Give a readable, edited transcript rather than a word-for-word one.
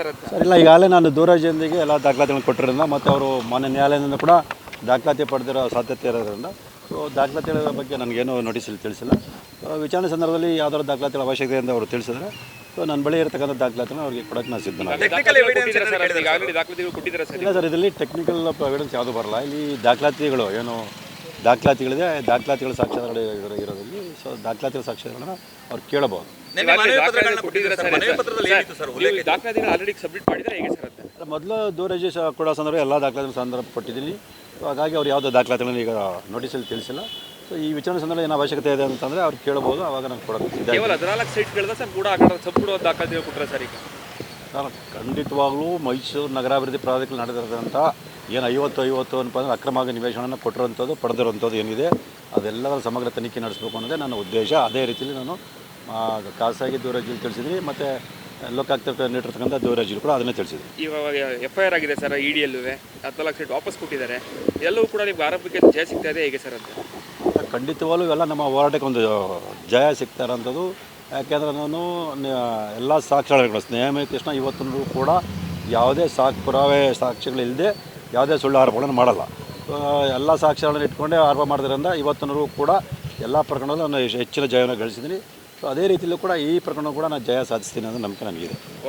Sir ಅಂತ? Sir ಇಲ್ಲ, ಈಗಾಗಲೇ ನಾನು ದೂರವಾಣಿಯೊಂದಿಗೆ ಎಲ್ಲ ದಾಖಲಾತಿಗಳನ್ನು ಕೊಟ್ಟಿರೋದ್ರಿಂದ ಮತ್ತು ಅವರು ಮಾನ್ಯ ನ್ಯಾಯಾಲಯದಿಂದ ಕೂಡ ದಾಖಲಾತಿ ಪಡೆದಿರೋ ಸಾಧ್ಯತೆ ಇರೋದ್ರಿಂದ ಸೊ ದಾಖಲಾತಿಗಳ ಬಗ್ಗೆ ನನಗೇನು ನೋಟಿಸ್ ತಿಳಿಸಿಲ್ಲ. ವಿಚಾರಣೆ ಸಂದರ್ಭದಲ್ಲಿ ಯಾವ್ದಾದ್ರು ದಾಖಲಾತಿಗಳ ಅವಶ್ಯಕತೆ ಅಂತ ಅವರು ತಿಳಿಸಿದ್ರೆ ಸೊ ನನ್ನ ಬಳಿ ಇರತಕ್ಕಂಥ ದಾಖಲಾತಿನ ಅವ್ರಿಗೆ ಕೊಡೋಕ್ಕೆ ನಾನು ಸಿದ್ಧನಾಗಿದ್ದೀನಿ. ಇಲ್ಲ ಸರ್, ಇದರಲ್ಲಿ ಟೆಕ್ನಿಕಲ್ ಎವಿಡೆನ್ಸ್ ಯಾವುದು ಬರಲ್ಲ. ಇಲ್ಲಿ ದಾಖಲಾತಿಗಳು ಏನು ದಾಖಲಾತಿಗಳಿದೆ, ದಾಖಲಾತಿಗಳ ಸಾಕ್ಷ್ಯಗಳು ಇರೋದ್ರಲ್ಲಿ ಸೊ ದಾಖಲಾತಿಗಳ ಸಾಕ್ಷ್ಯಗಳನ್ನ ಅವ್ರು ಕೇಳಬಹುದು. ಮೊದಲು ದೂರವಾಣಿ ಕೊಡೋ ಸಂದರ್ಭ ಎಲ್ಲ ದಾಖಲಾತಿಗಳ ಸಂದರ್ಭ ಕೊಟ್ಟಿದ್ದೀನಿ. ಹಾಗಾಗಿ ಅವ್ರು ಯಾವುದೋ ದಾಖಲಾತಿಗಳನ್ನು ಈಗ ನೋಟಿಸಲ್ಲಿ ತಿಳಿಸಿಲ್ಲ. ಸೊ ಈ ವಿಚಾರಣೆ ಸಂದರ್ಭ ಏನು ಅವಶ್ಯಕತೆ ಇದೆ ಅಂತಂದರೆ ಅವ್ರು ಕೇಳ್ಬೋದು, ಆವಾಗ ನಾನು ನಾನು ಖಂಡಿತವಾಗ್ಲೂ ಮೈಸೂರು ನಗರಾಭಿವೃದ್ಧಿ ಪ್ರಾಧಿಕಾರ ನಡೆದಿರೋಂಥ ಏನು 50 ಅನ್ಪಂದ್ರೆ ಅಕ್ರಮ ನಿವೇಶನವನ್ನು ಕೊಟ್ಟಿರೋಂಥದ್ದು ಪಡೆದಿರೋಂಥದ್ದು ಏನಿದೆ ಅದೆಲ್ಲದರ ಸಮಗ್ರ ತನಿಖೆ ನಡೆಸಬೇಕು ಅನ್ನೋದೇ ನನ್ನ ಉದ್ದೇಶ. ಅದೇ ರೀತಿಯಲ್ಲಿ ನಾನು ಖಾಸಗಿ ದೂರವಾಣಿಯಲ್ಲಿ ತಿಳಿಸಿದ್ದೀನಿ ಮತ್ತು ಲೋಕಾಯುಕ್ತ ನೀಡಿರ್ತಕ್ಕಂಥ ದೂರವಾಣಿಗಳು ಕೂಡ ಅದನ್ನೇ ತಿಳಿಸಿದ್ರು. ಇವಾಗ FIR ಆಗಿದೆ ಸರ್, ED-ಯಲ್ಲೂ 10 ಲಕ್ಷ ವಾಪಸ್ ಕೊಟ್ಟಿದ್ದಾರೆ. ಎಲ್ಲವೂ ಕೂಡ ನಿಮ್ಗೆ ಆರೋಪಕ್ಕೆ ಜಯ ಸಿಗ್ತಾ ಇದೆ ಹೇಗೆ ಸರ್ ಅಂತ? ಖಂಡಿತವಾಗ್ಲೂ ಇವೆಲ್ಲ ನಮ್ಮ ಹೋರಾಟಕ್ಕೆ ಒಂದು ಜಯ ಸಿಗ್ತಾ ಇರೋಂಥದ್ದು. ಯಾಕೆಂದರೆ ನಾನು ಎಲ್ಲ ಸಾಕ್ಷ್ಯಗಳು ನ್ಯಾಯ ತಕ್ಷಣ ಇವತ್ತಿನೂ ಕೂಡ ಯಾವುದೇ ಪುರಾವೆ ಸಾಕ್ಷ್ಯಗಳಿಲ್ಲದೆ ಯಾವುದೇ ಸುಳ್ಳು ಆರೋಪಗಳನ್ನು ಮಾಡಲ್ಲ. ಎಲ್ಲ ಸಾಕ್ಷ್ಯಗಳನ್ನು ಇಟ್ಕೊಂಡೇ ಆರೋಪ ಮಾಡೋದ್ರಿಂದ ಇವತ್ತಿನೂ ಕೂಡ ಎಲ್ಲ ಪ್ರಕರಣದಲ್ಲೂ ನಾನು ಹೆಚ್ಚಿನ ಜಯವನ್ನು ಗಳಿಸಿದ್ದೀನಿ. ಸೊ ಅದೇ ರೀತಿಯಲ್ಲೂ ಕೂಡ ಈ ಪ್ರಕರಣ ಕೂಡ ನಾನು ಜಯ ಸಾಧಿಸ್ತೀನಿ ಅನ್ನೋ ನಂಬಿಕೆ ನನಗಿದೆ.